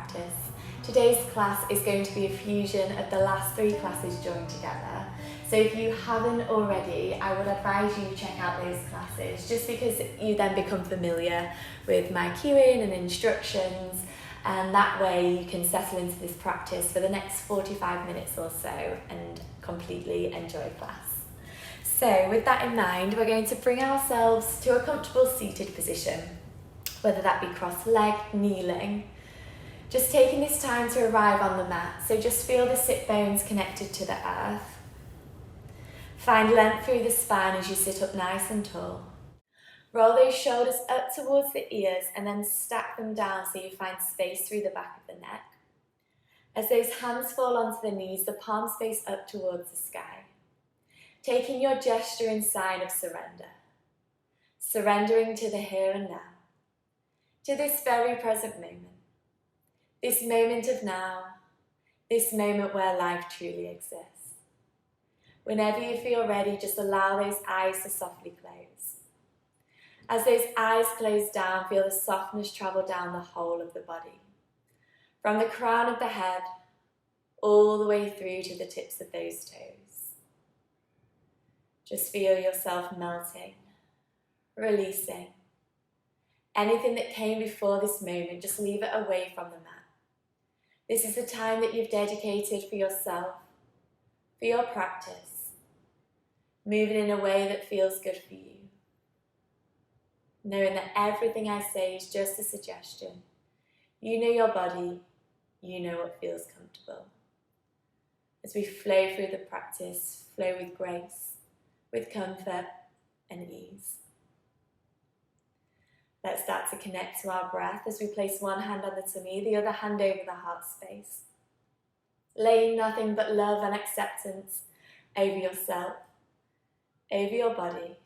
practice. Today's class is going to be a fusion of the last 3 classes joined together. So if you haven't already, I would advise you check out those classes just because you then become familiar with my cueing and instructions, and that way you can settle into this practice for the next 45 minutes or so and completely enjoy class. So with that in mind, we're going to bring ourselves to a comfortable seated position, whether that be cross-legged, kneeling. Just taking this time to arrive on the mat, so just feel the sit bones connected to the earth. Find length through the spine as you sit up nice and tall. Roll those shoulders up towards the ears and then stack them down so you find space through the back of the neck. As those hands fall onto the knees, the palms face up towards the sky. Taking your gesture in sign of surrender. Surrendering to the here and now. To this very present moment. This moment of now. This moment where life truly exists. Whenever you feel ready, just allow those eyes to softly close. As those eyes close down, feel the softness travel down the whole of the body. From the crown of the head, all the way through to the tips of those toes. Just feel yourself melting, releasing. Anything that came before this moment, just leave it away from the mat. This is the time that you've dedicated for yourself, for your practice, moving in a way that feels good for you. Knowing that everything I say is just a suggestion. You know your body, you know what feels comfortable. As we flow through the practice, flow with grace, with comfort and ease. Let's start to connect to our breath as we place one hand on the tummy, the other hand over the heart space. Laying nothing but love and acceptance over yourself, over your body.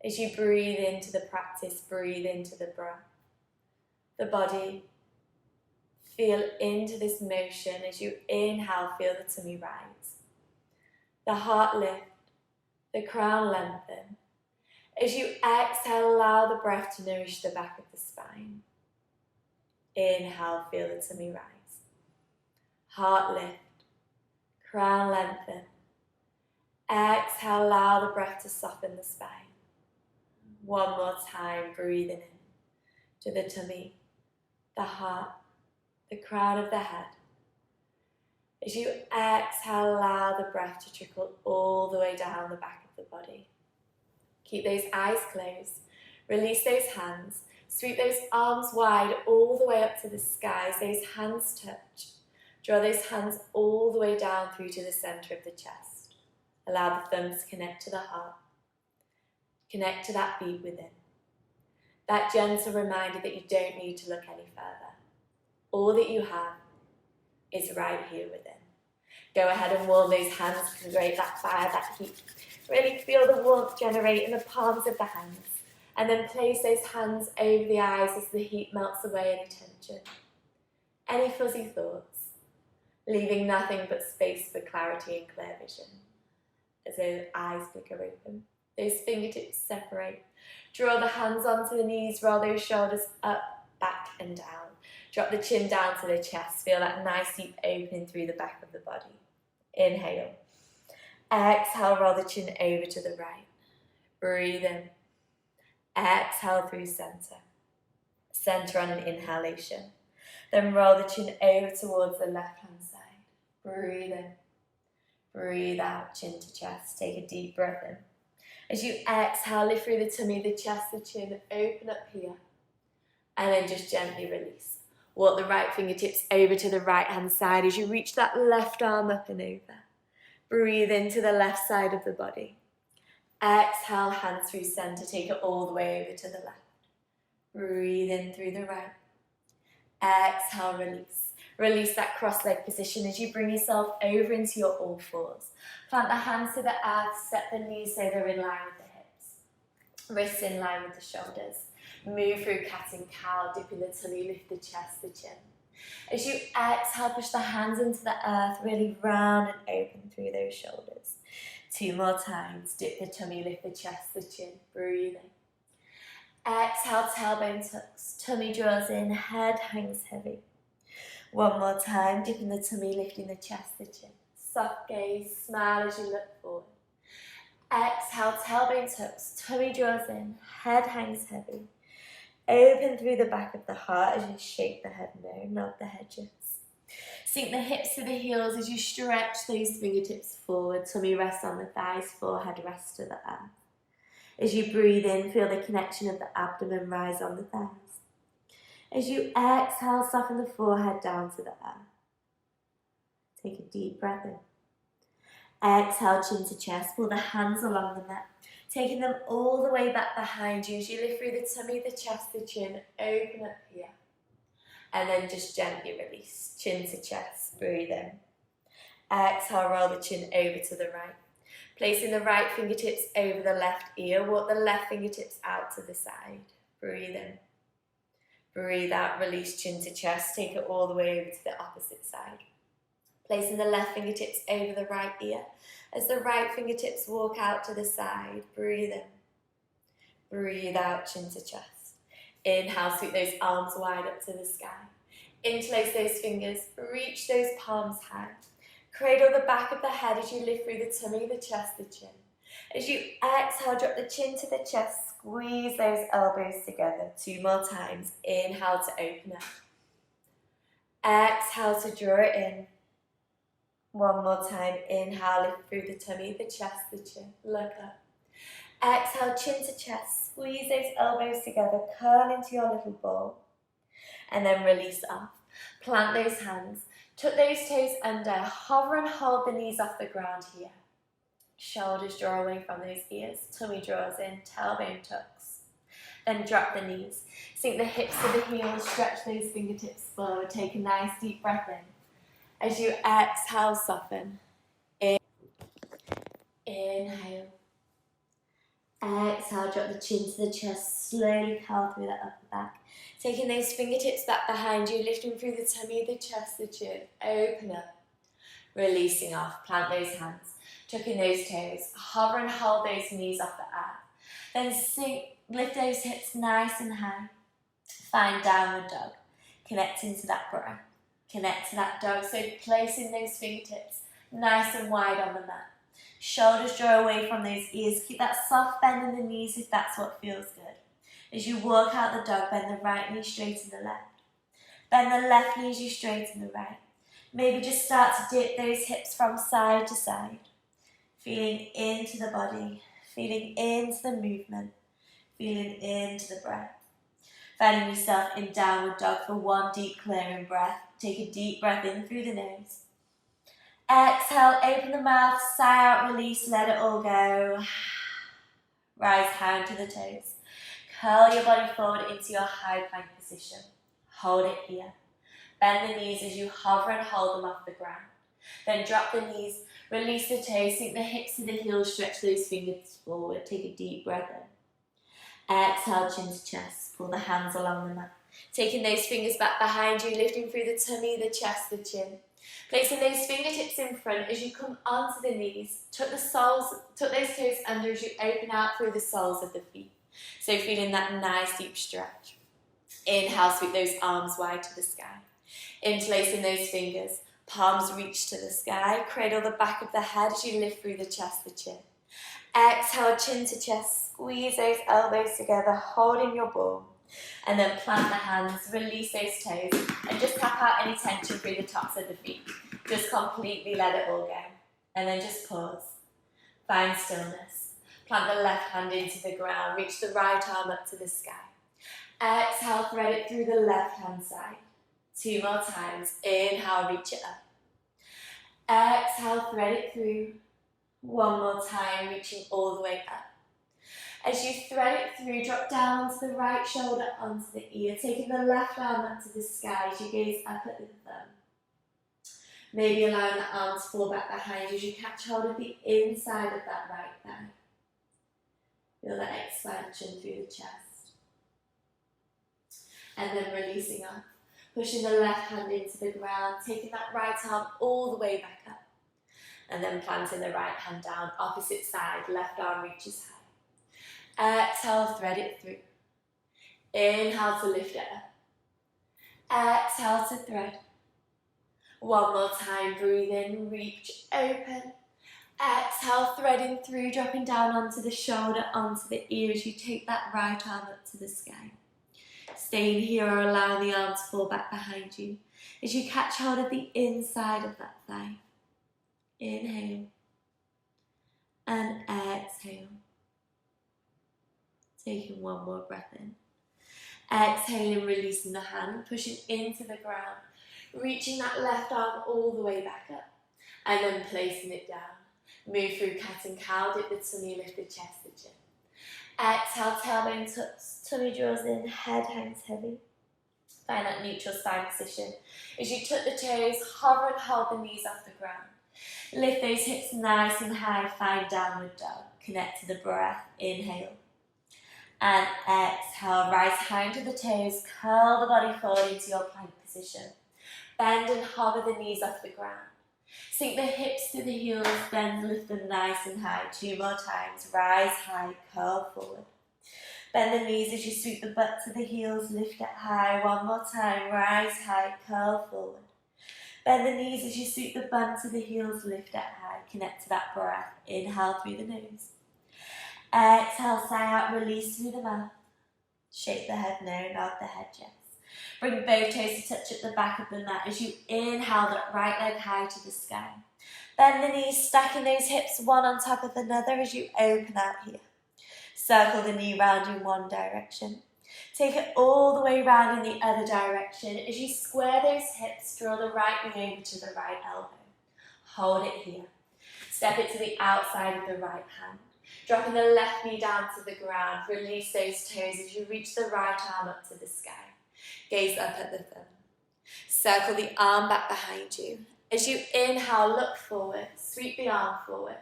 As you breathe into the practice, breathe into the breath. The body, feel into this motion. As you inhale, feel the tummy rise. The heart lift, the crown lengthen. As you exhale, allow the breath to nourish the back of the spine. Inhale, feel the tummy rise. Heart lift, crown lengthen. Exhale, allow the breath to soften the spine. One more time, breathing in to the tummy, the heart, the crown of the head. As you exhale, allow the breath to trickle all the way down the back of the body. Keep those eyes closed. Release those hands. Sweep those arms wide all the way up to the sky as those hands touch. Draw those hands all the way down through to the center of the chest. Allow the thumbs to connect to the heart. Connect to that beat within. That gentle reminder that you don't need to look any further. All that you have is right here within. Go ahead and warm those hands, create that fire, that heat. Really feel the warmth generate in the palms of the hands. And then place those hands over the eyes as the heat melts away any tension. Any fuzzy thoughts. Leaving nothing but space for clarity and clear vision. As those eyes flicker open. Those fingertips separate. Draw the hands onto the knees, roll those shoulders up, back and down. Drop the chin down to the chest. Feel that nice deep opening through the back of the body. Inhale. Exhale, roll the chin over to the right. Breathe in. Exhale through center. Center on an inhalation. Then roll the chin over towards the left hand side. Breathe in. Breathe out, chin to chest. Take a deep breath in. As you exhale, lift through the tummy, the chest, the chin, open up here. And then just gently release. Walk the right fingertips over to the right hand side as you reach that left arm up and over. Breathe into the left side of the body. Exhale, hands through center, take it all the way over to the left. Breathe in through the right. Exhale, release. Release that cross-leg position as you bring yourself over into your all fours. Plant the hands to the earth, set the knees so they're in line with the hips. Wrists in line with the shoulders. Move through cat and cow, dipping the tummy, lift the chest, the chin. As you exhale, push the hands into the earth, really round and open through those shoulders. 2 more times. Dip the tummy, lift the chest, the chin. Breathe in. Exhale, tailbone tucks, tummy draws in, head hangs heavy. One more time, dipping the tummy, lifting the chest, the chin. Soft gaze, smile as you look forward. Exhale, tailbone tucks, tummy draws in, head hangs heavy. Open through the back of the heart as you shake the head no, nod the head shifts. Sink the hips to the heels as you stretch those fingertips forward. Tummy rests on the thighs, forehead rests to the earth. As you breathe in, feel the connection of the abdomen rise on the thighs. As you exhale, soften the forehead down to the earth. Take a deep breath in. Exhale, chin to chest, pull the hands along the mat, taking them all the way back behind you as you lift through the tummy, the chest, the chin, open up here. And then just gently release, chin to chest, breathe in. Exhale, roll the chin over to the right. Placing the right fingertips over the left ear, walk the left fingertips out to the side. Breathe in. Breathe out, release chin to chest, take it all the way over to the opposite side. Placing the left fingertips over the right ear. As the right fingertips walk out to the side, breathe in. Breathe out, chin to chest. Inhale, sweep those arms wide up to the sky. Interlace those fingers, reach those palms high. Cradle the back of the head as you lift through the tummy, the chest, the chin. As you exhale, drop the chin to the chest, squeeze those elbows together. 2 more times. Inhale to open up. Exhale to draw it in. 1 more time. Inhale, lift through the tummy, the chest, the chin. Look up. Exhale, chin to chest. Squeeze those elbows together. Curl into your little ball. And then release off. Plant those hands. Tuck those toes under. Hover and hold the knees off the ground here. Shoulders draw away from those ears. Tummy draws in. Tailbone tucks. Then drop the knees. Sink the hips to the heels. Stretch those fingertips forward. Take a nice deep breath in. As you exhale, soften. Inhale. Exhale, drop the chin to the chest. Slowly curl through the upper back. Taking those fingertips back behind you, lifting through the tummy, the chest, the chin. Open up. Releasing off. Plant those hands. Tucking those toes. Hover and hold those knees off the earth. Then sink. Lift those hips nice and high. Find downward dog. Connecting to that breath. Connect to that dog, so placing those fingertips nice and wide on the mat. Shoulders draw away from those ears. Keep that soft bend in the knees if that's what feels good. As you walk out the dog, bend the right knee straight and the left. Bend the left knee as you straighten the right. Maybe just start to dip those hips from side to side. Feeling into the body, feeling into the movement, feeling into the breath. Finding yourself in downward dog for 1 deep clearing breath. Take a deep breath in through the nose. Exhale, open the mouth, sigh out, release, let it all go. Rise hand to the toes. Curl your body forward into your high plank position. Hold it here. Bend the knees as you hover and hold them off the ground. Then drop the knees, release the toes, sink the hips to the heels, stretch those fingers forward. Take a deep breath in. Exhale, chin to chest. Pull the hands along the mat. Taking those fingers back behind you, lifting through the tummy, the chest, the chin. Placing those fingertips in front as you come onto the knees. Tuck those toes under as you open out through the soles of the feet. So feeling that nice deep stretch. Inhale, sweep those arms wide to the sky. Interlacing those fingers. Palms reach to the sky. Cradle the back of the head as you lift through the chest, the chin. Exhale, chin to chest. Squeeze those elbows together, holding your ball. And then plant the hands, release those toes, and just tap out any tension through the tops of the feet. Just completely let it all go. And then just pause. Find stillness. Plant the left hand into the ground, reach the right arm up to the sky. Exhale, thread it through the left hand side. 2 more times. Inhale, reach it up. Exhale, thread it through. 1 more time, reaching all the way up. As you thread it through, drop down onto the right shoulder, onto the ear, taking the left arm up to the sky as you gaze up at the thumb. Maybe allowing the arm to fall back behind you as you catch hold of the inside of that right thigh. Feel that expansion through the chest. And then releasing up, pushing the left hand into the ground, taking that right arm all the way back up. And then planting the right hand down, opposite side, left arm reaches high. Exhale, thread it through. Inhale to lift it up. Exhale to thread. One more time, breathe in, reach, open. Exhale, threading through, dropping down onto the shoulder, onto the ear as you take that right arm up to the sky. Staying here or allowing the arm to fall back behind you as you catch hold of the inside of that thigh. Inhale and exhale. Taking one more breath in. Exhaling, releasing the hand, pushing into the ground, reaching that left arm all the way back up, and then placing it down. Move through cat and cow, dip the tummy, lift the chest, the chin. Exhale, tailbone tucks, tummy draws in, head hangs heavy. Find that neutral spine position. As you tuck the toes, hover and hold the knees off the ground. Lift those hips nice and high, find downward dog. Connect to the breath, inhale. And exhale, rise high into the toes, curl the body forward into your plank position. Bend and hover the knees off the ground. Sink the hips to the heels, then lift them nice and high. 2 more times, rise high, curl forward. Bend the knees as you sweep the butt to the heels, lift it high. 1 more time, rise high, curl forward. Bend the knees as you sweep the bum to the heels, lift it high. Connect to that breath, inhale through the nose. Exhale, sigh out, release through the mouth. Shake the head no, nod the head yes. Bring both toes to touch at the back of the mat as you inhale that right leg high to the sky. Bend the knees, stacking those hips one on top of another as you open out here. Circle the knee round in one direction. Take it all the way round in the other direction. As you square those hips, draw the right knee over to the right elbow. Hold it here. Step it to the outside of the right hand. Dropping the left knee down to the ground. Release those toes as you reach the right arm up to the sky. Gaze up at the thumb. Circle the arm back behind you. As you inhale, look forward. Sweep the arm forward.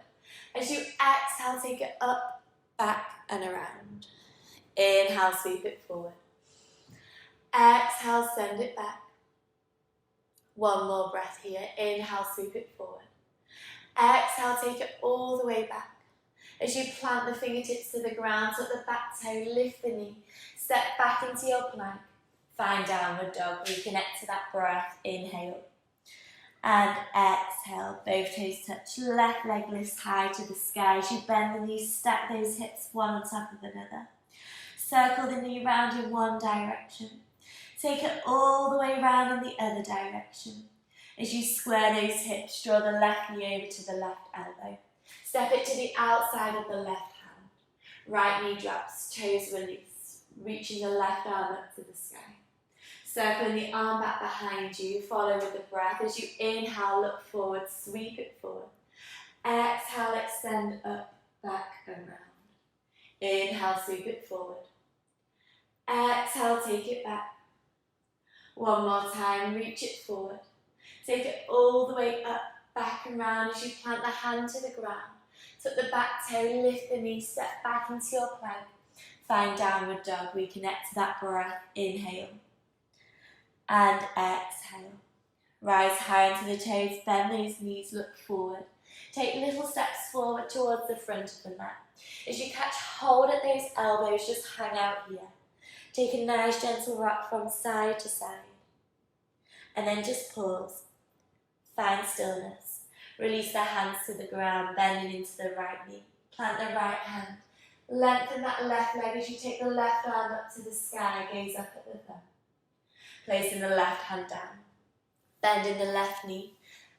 As you exhale, take it up, back and around. Inhale, sweep it forward. Exhale, send it back. One more breath here. Inhale, sweep it forward. Exhale, take it all the way back. As you plant the fingertips to the ground, tuck the back toe, lift the knee, step back into your plank. Find downward dog, reconnect to that breath, inhale. And exhale, both toes touch, left leg lifts high to the sky. As you bend the knees, stack those hips one on top of another. Circle the knee round in one direction. Take it all the way round in the other direction. As you square those hips, draw the left knee over to the left elbow. Step it to the outside of the left hand. Right knee drops, toes release, reaching the left arm up to the sky. Circling the arm back behind you, follow with the breath. As you inhale, look forward, sweep it forward. Exhale, extend up, back and round. Inhale, sweep it forward. Exhale, take it back. One more time, reach it forward. Take it all the way up, back and round as you plant the hand to the ground. Tuck the back toe, lift the knee, step back into your plank. Find downward dog, reconnect to that breath, inhale. And exhale. Rise high into the toes, bend those knees, look forward. Take little steps forward towards the front of the mat. As you catch hold at those elbows, just hang out here. Take a nice gentle rock from side to side. And then just pause. Find stillness. Release the hands to the ground, bending into the right knee. Plant the right hand. Lengthen that left leg as you take the left arm up to the sky, gaze up at the thumb. Placing the left hand down. Bending the left knee.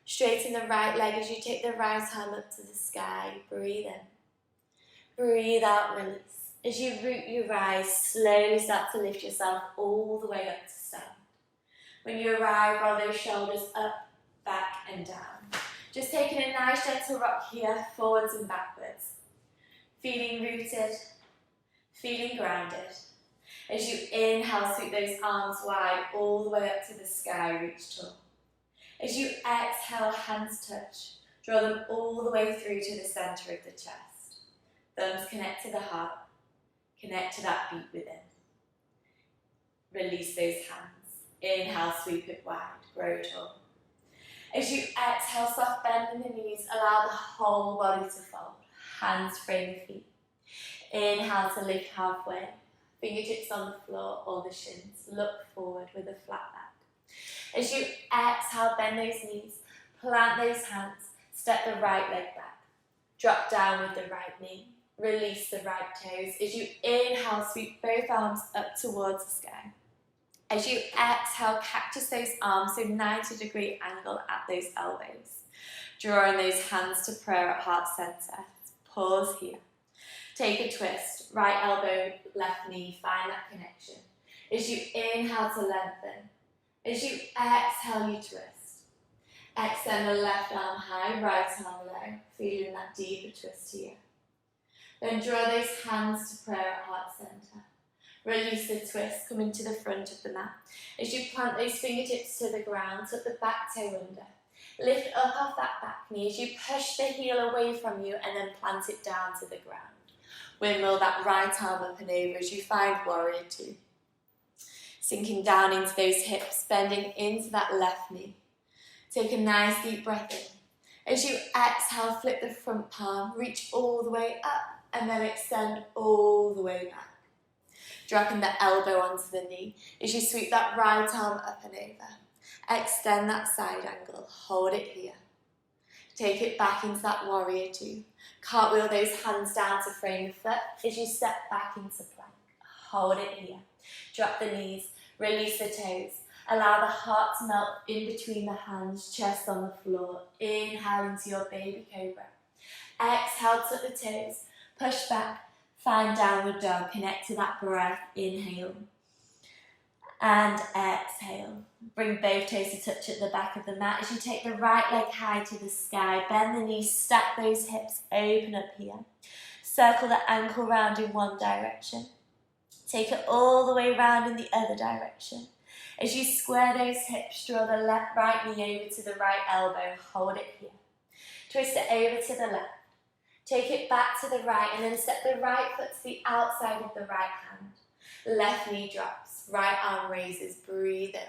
Straighten the right leg as you take the right arm up to the sky. Breathe in. Breathe out, release. As you root your rise, slowly start to lift yourself all the way up to stand. When you arrive, roll those shoulders up, back and down. Just taking a nice gentle rock here, forwards and backwards. Feeling rooted, feeling grounded. As you inhale, sweep those arms wide, all the way up to the sky, reach tall. As you exhale, hands touch. Draw them all the way through to the centre of the chest. Thumbs connect to the heart. Connect to that beat within. Release those hands. Inhale, sweep it wide, grow tall. As you exhale, soft bend in the knees, allow the whole body to fold. Hands frame the feet. Inhale to lift halfway. Fingertips on the floor or the shins. Look forward with a flat back. As you exhale, bend those knees, plant those hands, step the right leg back. Drop down with the right knee. Release the right toes. As you inhale, sweep both arms up towards the sky. As you exhale, cactus those arms, so 90-degree angle at those elbows. Drawing those hands to prayer at heart center. Pause here. Take a twist. Right elbow, left knee, find that connection. As you inhale to lengthen. As you exhale, you twist. Extend the left arm high, right arm low. Feeling that deeper twist here. Then draw those hands to prayer at heart center. Release the twist, coming to the front of the mat. As you plant those fingertips to the ground, tuck the back toe under. Lift up off that back knee as you push the heel away from you and then plant it down to the ground. Windmill that right arm up and over as you find warrior two. Sinking down into those hips, bending into that left knee. Take a nice deep breath in. As you exhale, flip the front palm, reach all the way up and then extend all the way back. Dropping the elbow onto the knee as you sweep that right arm up and over. Extend that side angle, hold it here. Take it back into that warrior two. Cartwheel those hands down to frame the foot as you step back into plank. Hold it here. Drop the knees, release the toes. Allow the heart to melt in between the hands, chest on the floor. Inhale into your baby cobra. Exhale, tuck the toes, push back, find downward dog, connect to that breath, inhale. And exhale. Bring both toes to touch at the back of the mat as you take the right leg high to the sky. Bend the knees, stack those hips, open up here. Circle the ankle round in one direction. Take it all the way round in the other direction. As you square those hips, draw the right knee over to the right elbow. Hold it here. Twist it over to the left. Take it back to the right and then step the right foot to the outside of the right hand. Left knee drops, right arm raises, breathe in.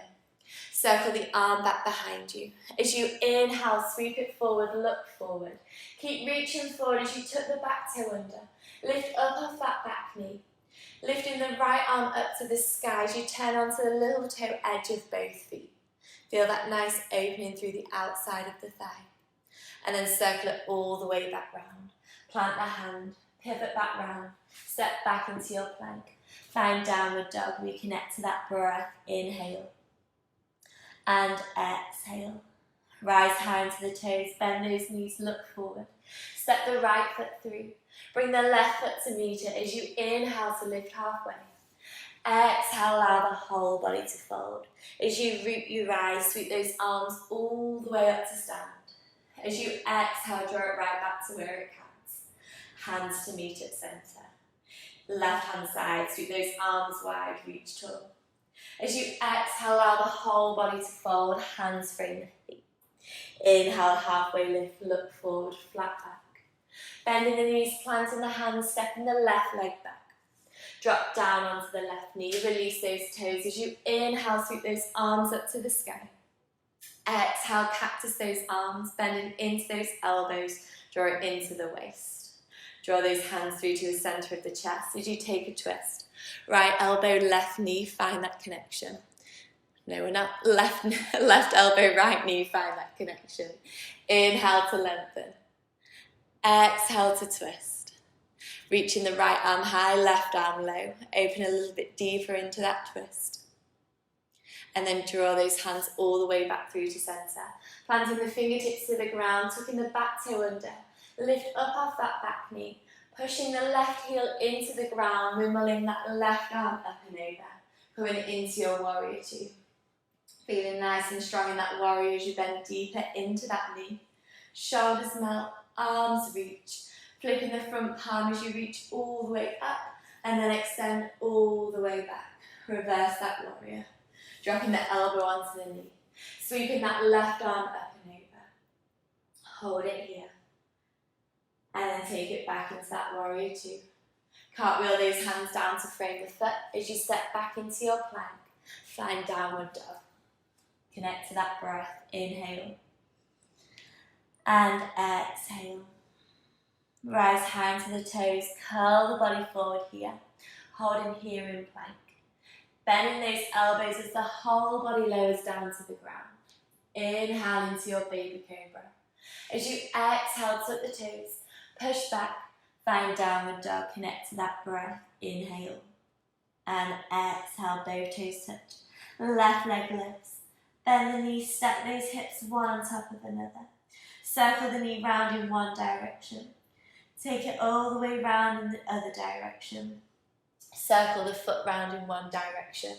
Circle the arm back behind you. As you inhale, sweep it forward, look forward. Keep reaching forward as you tuck the back toe under. Lift up off that back knee. Lifting the right arm up to the sky as you turn onto the little toe edge of both feet. Feel that nice opening through the outside of the thigh. And then circle it all the way back round. Plant the hand, pivot back round, step back into your plank. Find downward dog, reconnect to that breath, inhale. And exhale. Rise high into the toes, bend those knees, look forward. Step the right foot through. Bring the left foot to meet it as you inhale to lift halfway. Exhale, allow the whole body to fold. As you root, you rise, sweep those arms all the way up to stand. As you exhale, draw it right back to where it counts. Hands to meet at center. Left hand side, sweep those arms wide, reach tall. As you exhale, allow the whole body to fold, hands frame the feet. Inhale, halfway lift, look forward, flat back. Bending the knees, planting the hands, stepping the left leg back. Drop down onto the left knee, release those toes. As you inhale, sweep those arms up to the sky. Exhale, cactus those arms, bending into those elbows, draw it into the waist. Draw those hands through to the center of the chest as you take a twist. Right elbow, left knee, find that connection. No, we're not. Left elbow, right knee, find that connection. Inhale to lengthen. Exhale to twist. Reaching the right arm high, left arm low. Open a little bit deeper into that twist. And then draw those hands all the way back through to center. Planting the fingertips to the ground, tucking the back toe under. Lift up off that back knee. Pushing the left heel into the ground, windmilling that left arm up and over. Coming into your warrior two. Feeling nice and strong in that warrior as you bend deeper into that knee. Shoulders melt, arms reach. Flipping the front palm as you reach all the way up and then extend all the way back. Reverse that warrior. Dropping the elbow onto the knee. Sweeping that left arm up and over. Hold it here. And then take it back into that warrior two. Cartwheel those hands down to frame the foot as you step back into your plank. Find downward dog. Connect to that breath. Inhale. And exhale. Rise high into the toes. Curl the body forward here. Holding here in plank. Bending those elbows as the whole body lowers down to the ground. Inhale into your baby cobra. As you exhale, tuck the toes, push back, find downward dog, connect to that breath. Inhale. And exhale, both toes touch. Left leg lifts. Bend the knees, step those hips one on top of another. Circle the knee round in one direction. Take it all the way round in the other direction. Circle the foot round in one direction.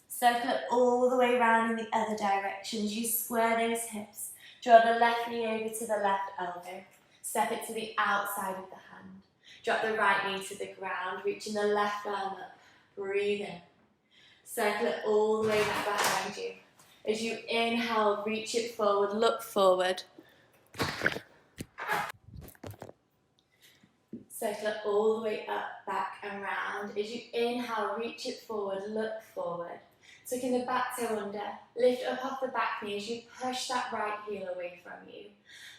Circle it all the way round in the other direction as you square those hips. Draw the left knee over to the left elbow. Step it to the outside of the hand. Drop the right knee to the ground, reaching the left arm up. Breathe in. Circle it all the way back behind you. As you inhale, reach it forward, look forward. Circle it all the way up, back and round. As you inhale, reach it forward, look forward. Tucking the back toe under, lift up off the back knee as you push that right heel away from you.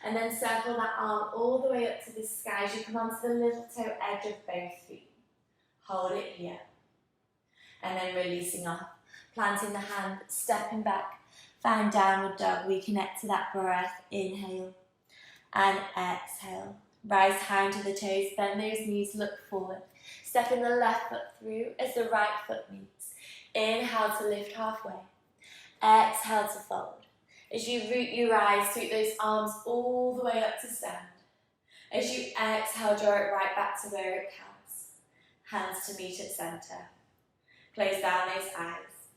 And then circle that arm all the way up to the sky as you come onto the little toe edge of both feet. Hold it here. And then releasing off, planting the hand, stepping back, find downward dog, reconnect to that breath, inhale and exhale. Rise high into the toes, bend those knees, look forward. Stepping the left foot through as the right foot meets. Inhale to lift halfway, exhale to fold. As you root your eyes, sweep those arms all the way up to stand. As you exhale, draw it right back to where it counts. Hands to meet at center. Close down those eyes.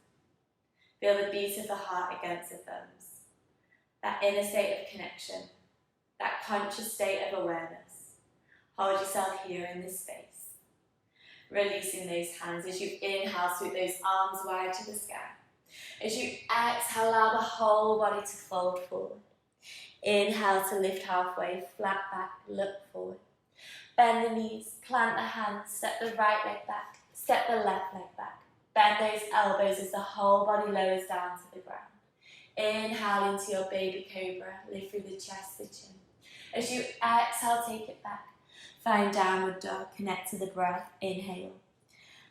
Feel the beat of the heart against the thumbs. That inner state of connection. That conscious state of awareness. Hold yourself here in this space. Releasing those hands as you inhale, sweep those arms wide to the sky. As you exhale, allow the whole body to fold forward. Inhale to lift halfway, flat back, look forward. Bend the knees, plant the hands, step the right leg back, step the left leg back. Bend those elbows as the whole body lowers down to the ground. Inhale into your baby cobra, lift through the chest, the chin. As you exhale, take it back. Find downward dog, connect to the breath, inhale.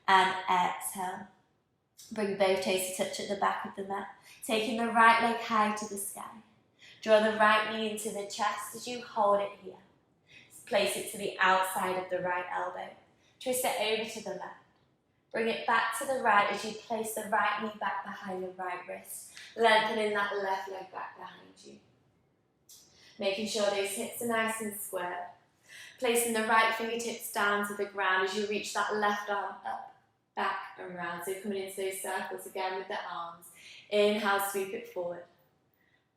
And exhale. Bring both toes to touch at the back of the mat, taking the right leg high to the sky. Draw the right knee into the chest as you hold it here. Place it to the outside of the right elbow. Twist it over to the left. Bring it back to the right as you place the right knee back behind the right wrist, lengthening that left leg back behind you. Making sure those hips are nice and square. Placing the right fingertips down to the ground as you reach that left arm up, back and round. So coming into those circles again with the arms. Inhale, sweep it forward.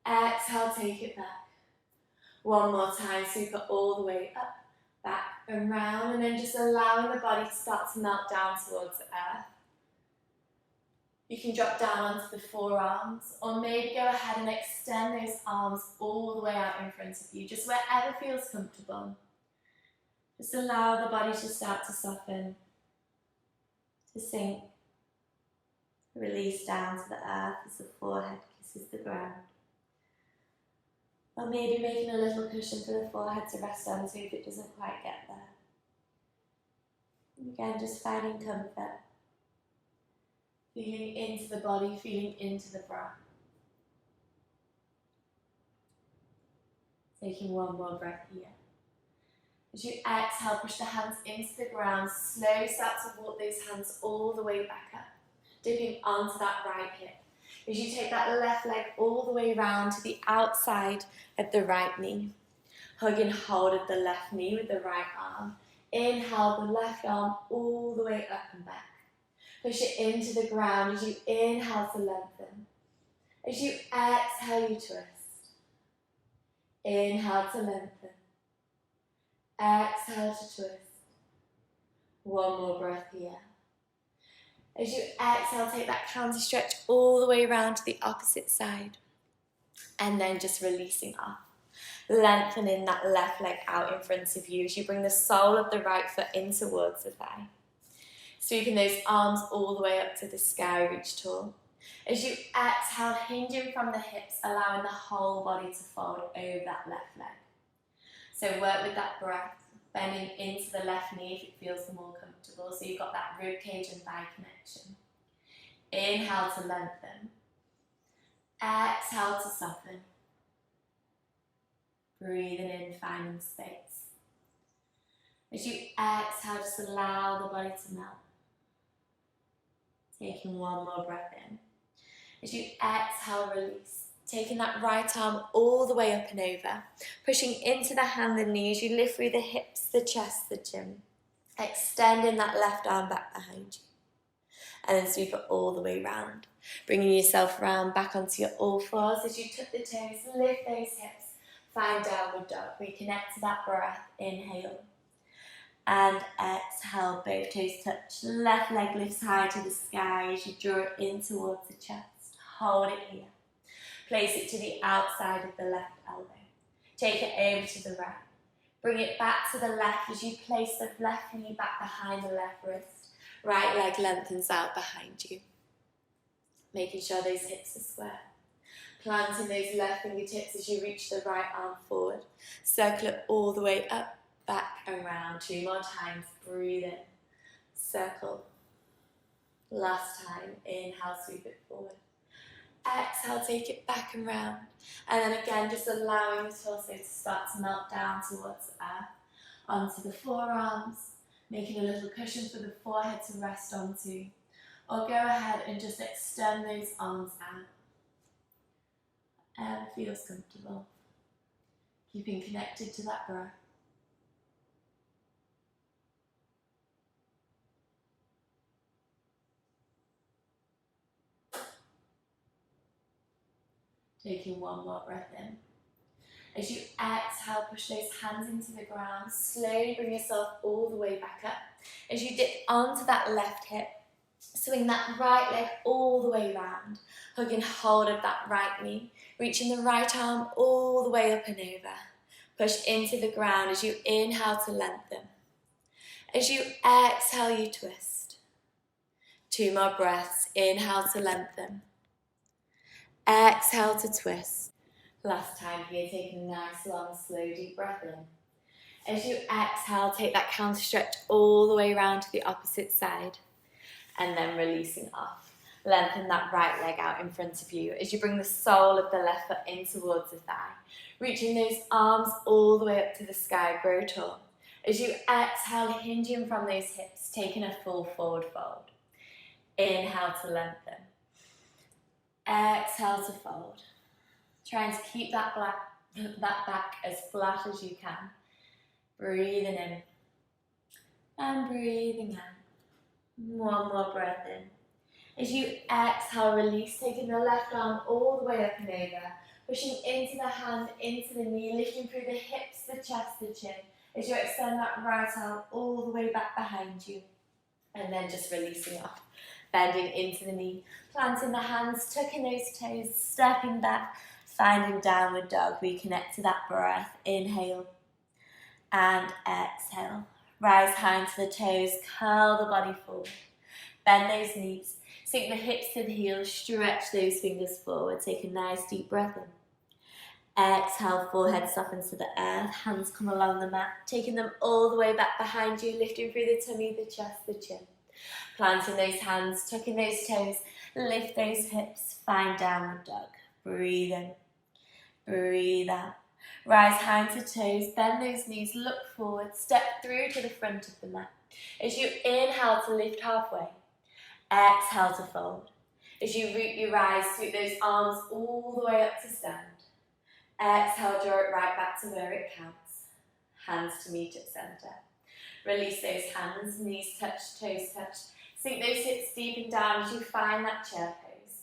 Exhale, take it back. One more time, sweep it all the way up, back and round, and then just allowing the body to start to melt down towards the earth. You can drop down onto the forearms, or maybe go ahead and extend those arms all the way out in front of you, just wherever feels comfortable. Just allow the body to start to soften, to sink, release down to the earth as the forehead kisses the ground. Or maybe making a little cushion for the forehead to rest onto if it doesn't quite get there. And again, just finding comfort. Feeling into the body, feeling into the breath. Taking one more breath here. As you exhale, push the hands into the ground. Slowly start to walk those hands all the way back up. Dipping onto that right hip. As you take that left leg all the way round to the outside of the right knee. Hug and hold of the left knee with the right arm. Inhale the left arm all the way up and back. Push it into the ground as you inhale to lengthen. As you exhale, you twist. Inhale to lengthen. Exhale to twist. One more breath here. As you exhale, take that counter stretch all the way around to the opposite side. And then just releasing off. Lengthening that left leg out in front of you as you bring the sole of the right foot in towards the thigh. Sweeping those arms all the way up to the sky, reach tall. As you exhale, hinging from the hips, allowing the whole body to fold over that left leg. So work with that breath, bending into the left knee if it feels more comfortable, so you've got that rib cage and thigh connection. Inhale to lengthen. Exhale to soften. Breathing in, finding space. As you exhale, just allow the body to melt. Taking one more breath in. As you exhale, release. Taking that right arm all the way up and over. Pushing into the hand and knees. You lift through the hips, the chest, the chin. Extending that left arm back behind you. And then sweep it all the way round. Bringing yourself round back onto your all fours. As you tuck the toes, lift those hips. Find downward dog. Reconnect to that breath. Inhale. And exhale, both toes touch. Left leg lifts high to the sky as you draw it in towards the chest. Hold it here. Place it to the outside of the left elbow. Take it over to the right. Bring it back to the left as you place the left knee back behind the left wrist. Right leg lengthens out behind you. Making sure those hips are square. Planting those left fingertips as you reach the right arm forward. Circle it all the way up. Back and round. 2 more times. Breathe in. Circle. Last time. Inhale, sweep it forward. Exhale, take it back and round. And then again, just allowing the torso to start to melt down towards earth. Onto the forearms. Making a little cushion for the forehead to rest onto. Or go ahead and just extend those arms out. And feels comfortable. Keeping connected to that breath. Taking one more breath in. As you exhale, push those hands into the ground. Slowly bring yourself all the way back up. As you dip onto that left hip, swing that right leg all the way round. Hugging hold of that right knee. Reaching the right arm all the way up and over. Push into the ground as you inhale to lengthen. As you exhale, you twist. 2 more breaths. Inhale to lengthen. Exhale to twist. Last time here, take a nice long slow deep breath in. As you exhale, take that counter stretch all the way around to the opposite side. And then releasing off. Lengthen that right leg out in front of you as you bring the sole of the left foot in towards the thigh. Reaching those arms all the way up to the sky, grow tall. As you exhale, hinging from those hips, taking a full forward fold. Inhale to lengthen. Exhale to fold. Trying to keep that back as flat as you can. Breathing in. And breathing out. One more breath in. As you exhale, release, taking the left arm all the way up and over. Pushing into the hand, into the knee, lifting through the hips, the chest, the chin. As you extend that right arm all the way back behind you. And then just releasing off. Bending into the knee, planting the hands, tucking those toes, stepping back, finding downward dog. Reconnect to that breath. Inhale and exhale. Rise high into the toes, curl the body forward. Bend those knees, sink the hips to the heels, stretch those fingers forward. Take a nice deep breath in. Exhale, forehead softens to the earth, hands come along the mat, taking them all the way back behind you, lifting through the tummy, the chest, the chin. Planting those hands, tucking those toes, lift those hips, find downward dog. Breathe in, breathe out. Rise high into toes, bend those knees, look forward, step through to the front of the mat. As you inhale to lift halfway, exhale to fold. As you root your rise, sweep those arms all the way up to stand. Exhale, draw it right back to where it counts. Hands to meet at center. Release those hands, knees touch, toes touch. Sink those hips deep and down as you find that chair pose.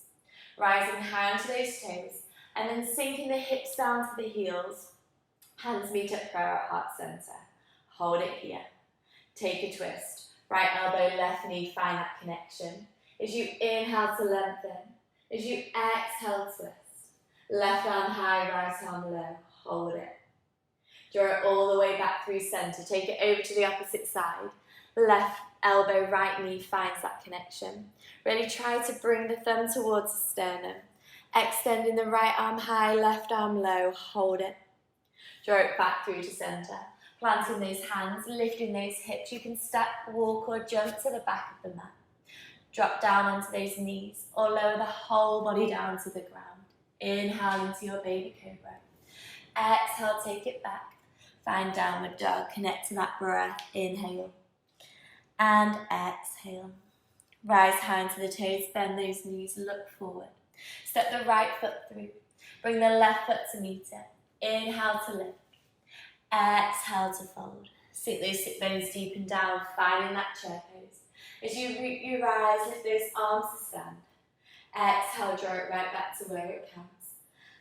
Rising high onto those toes, and then sinking the hips down to the heels. Hands meet at prayer at heart center. Hold it here. Take a twist. Right elbow, left knee, find that connection. As you inhale to lengthen. As you exhale, twist. Left arm high, right arm low. Hold it. Draw it all the way back through center. Take it over to the opposite side. Left elbow, right knee finds that connection. Really try to bring the thumb towards the sternum. Extending the right arm high, left arm low. Hold it. Draw it back through to center. Planting those hands, lifting those hips. You can step, walk or jump to the back of the mat. Drop down onto those knees or lower the whole body down to the ground. Inhale into your baby cobra. Exhale, take it back. Find downward dog. Connect to that breath. Inhale. And exhale. Rise high into the toes. Bend those knees. Look forward. Step the right foot through. Bring the left foot to meet it. Inhale to lift. Exhale to fold. Sink those sit bones deep and down, finding that chair pose. As you rise, lift those arms to stand. Exhale, draw it right back to where it comes.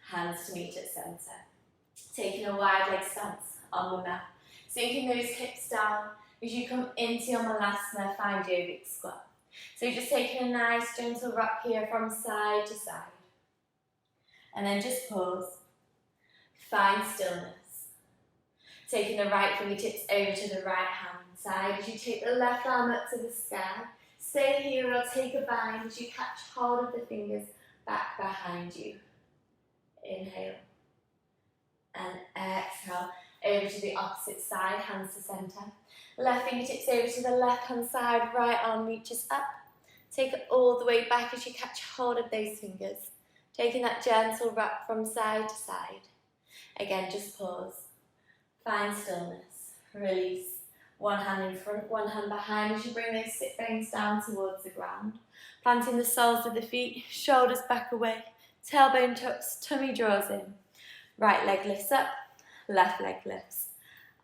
Hands to meet at centre. Taking a wide leg stance on the mat. Sinking those hips down. As you come into your malasana, find yogic squat. So just taking a nice gentle rock here from side to side. And then just pause. Find stillness. Taking the right fingertips over to the right hand side as you take the left arm up to the sky. Stay here or take a bind as you catch hold of the fingers back behind you. Inhale. And exhale. Over to the opposite side, hands to centre. Left fingertips over to the left hand side, right arm reaches up. Take it all the way back as you catch hold of those fingers. Taking that gentle rock from side to side. Again, just pause. Find stillness. Release. One hand in front, one hand behind as you bring those sit bones down towards the ground. Planting the soles of the feet, shoulders back away, tailbone tucks, tummy draws in. Right leg lifts up, left leg lifts.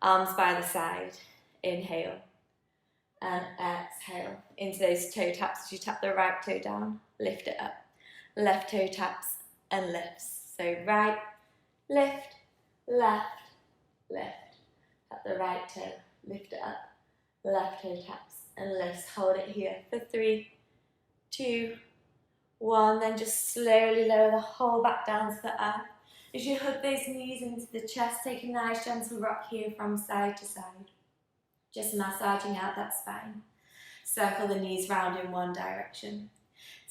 Arms by the side. Inhale. And exhale. Into those toe taps as you tap the right toe down, lift it up. Left toe taps and lifts. So right, lift, left, lift. Tap the right toe, lift it up. Left toe taps and lifts. Hold it here for 3, 2, 1. Then just slowly lower the whole back down to the earth. As you hug those knees into the chest, take a nice gentle rock here from side to side. Just massaging out that spine. Circle the knees round in one direction.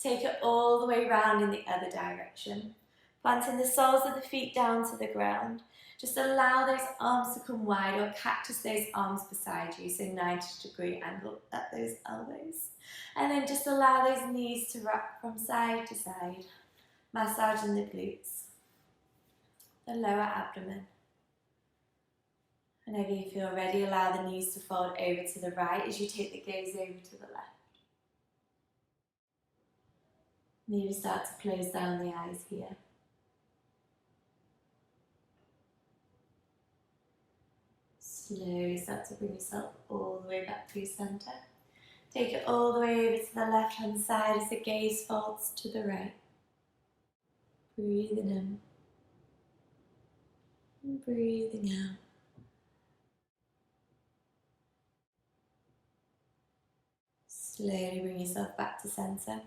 Take it all the way round in the other direction. Planting the soles of the feet down to the ground. Just allow those arms to come wide or cactus those arms beside you, so 90-degree angle at those elbows. And then just allow those knees to rock from side to side, massaging the glutes, the lower abdomen. Whenever you feel ready, allow the knees to fold over to the right as you take the gaze over to the left. Maybe start to close down the eyes here. Slowly start to bring yourself all the way back through centre. Take it all the way over to the left hand side as the gaze folds to the right. Breathing in and breathing out. Slowly bring yourself back to centre,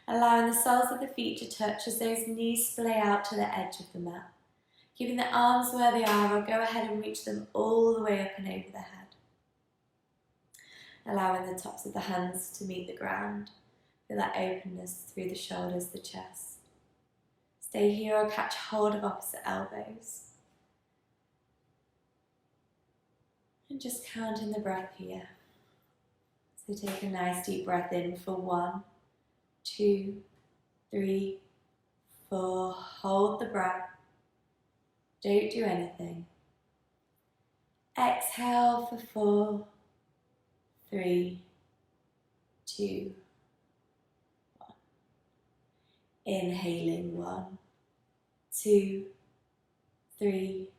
allowing the soles of the feet to touch as those knees splay out to the edge of the mat. Keeping the arms where they are, or go ahead and reach them all the way up and over the head. Allowing the tops of the hands to meet the ground. Feel that openness through the shoulders, the chest. Stay here or catch hold of opposite elbows. And just counting the breath here. So take a nice deep breath in for 1, 2, 3, 4. Hold the breath. Don't do anything. Exhale for 4, 3, 2, 1. Inhaling 1, 2, 3,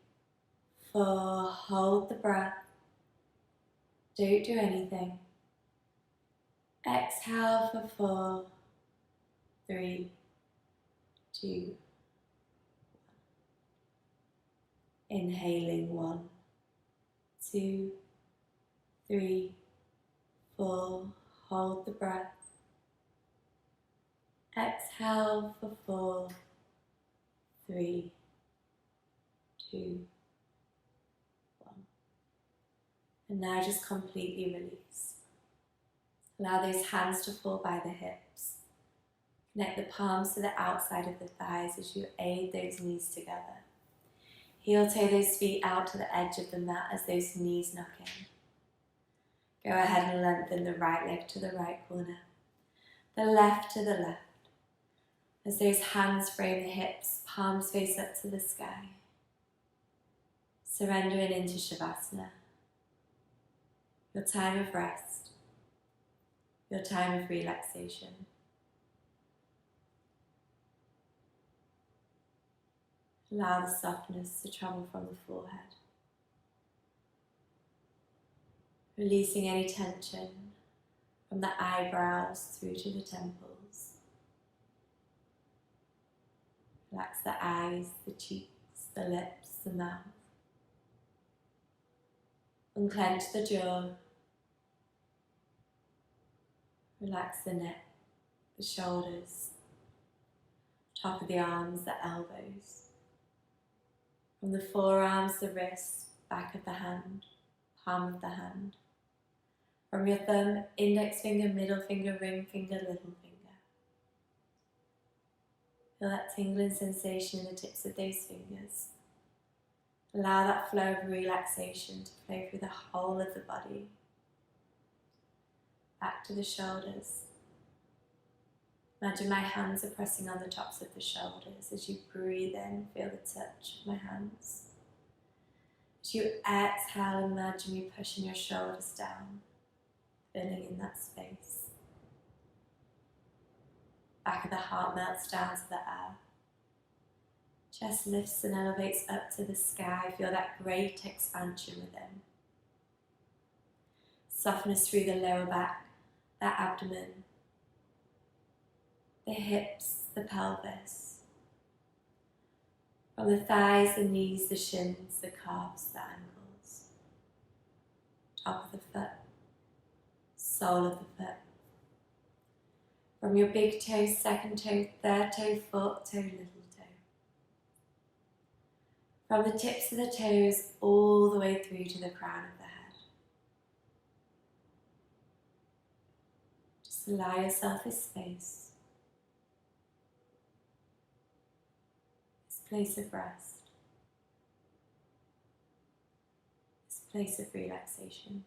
4. Hold the breath. Don't do anything. Exhale for 4, 3, 2, inhaling 1, 2, 3, 4. Hold the breath. Exhale for 4, 3, 2, 1. And now just completely release. Allow those hands to fall by the hips. Connect the palms to the outside of the thighs as you aid those knees together. Heel toe those feet out to the edge of the mat as those knees knock in. Go ahead and lengthen the right leg to the right corner. the left to the left, as those hands frame the hips, palms face up to the sky. Surrendering into Shavasana, your time of rest, your time of relaxation. Allow the softness to travel from the forehead, releasing any tension from the eyebrows through to the temples. Relax the eyes, the cheeks, the lips, the mouth. Unclench the jaw. Relax the neck, the shoulders, top of the arms, the elbows. From the forearms, the wrists, back of the hand, palm of the hand. From your thumb, index finger, middle finger, ring finger, little finger. Feel that tingling sensation in the tips of those fingers. Allow that flow of relaxation to flow through the whole of the body. Back to the shoulders. Imagine my hands are pressing on the tops of the shoulders. As you breathe in, feel the touch of my hands. As you exhale, imagine me pushing your shoulders down, filling in that space. Back of the heart melts down to the earth. Chest lifts and elevates up to the sky. Feel that great expansion within. Softness through the lower back, the abdomen, the hips, the pelvis. From the thighs, the knees, the shins, the calves, the ankles. Top of the foot, sole of the foot. From your big toe, second toe, third toe, fork toe, little toe. From the tips of the toes all the way through to the crown of the head. Just allow yourself this space. Place of rest, this place of relaxation.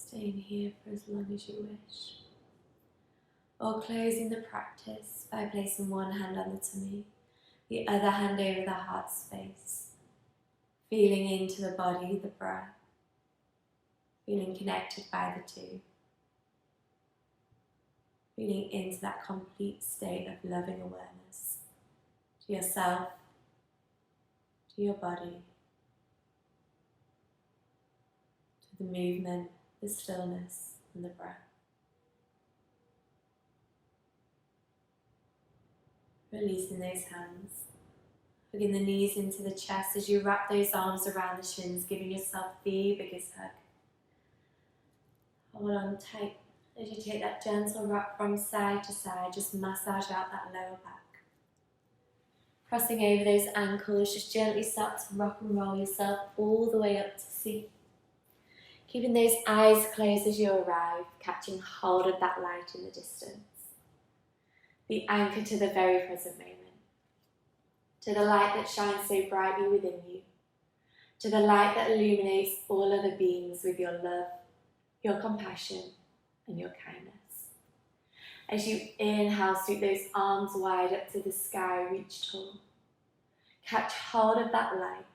Staying here for as long as you wish, or closing the practice by placing one hand on the tummy, the other hand over the heart space, feeling into the body, the breath, feeling connected by the two, feeling into that complete state of loving awareness to yourself, to your body, to the movement, the stillness and the breath. Releasing those hands, hugging the knees into the chest as you wrap those arms around the shins, giving yourself the biggest hug. Hold on tight as you take that gentle rock from side to side, just massage out that lower back. Crossing over those ankles, just gently start to rock and roll yourself all the way up to seat. Keeping those eyes closed as you arrive, catching hold of that light in the distance. Be anchored to the very present moment, to the light that shines so brightly within you, to the light that illuminates all other beings with your love, your compassion, and your kindness. As you inhale, sweep those arms wide up to the sky, reach tall. Catch hold of that light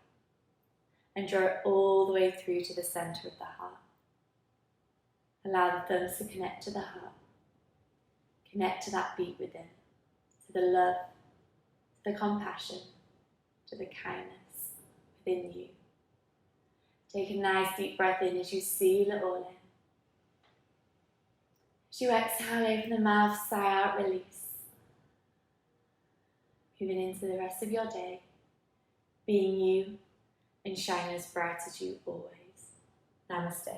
and draw it all the way through to the center of the heart. Allow the thumbs to connect to the heart. Connect to that beat within, to the love, to the compassion, to the kindness within you. Take a nice deep breath in as you seal it all in. As you exhale, open the mouth, sigh out, release. Moving into the rest of your day, being you and shining as bright as you always. Namaste.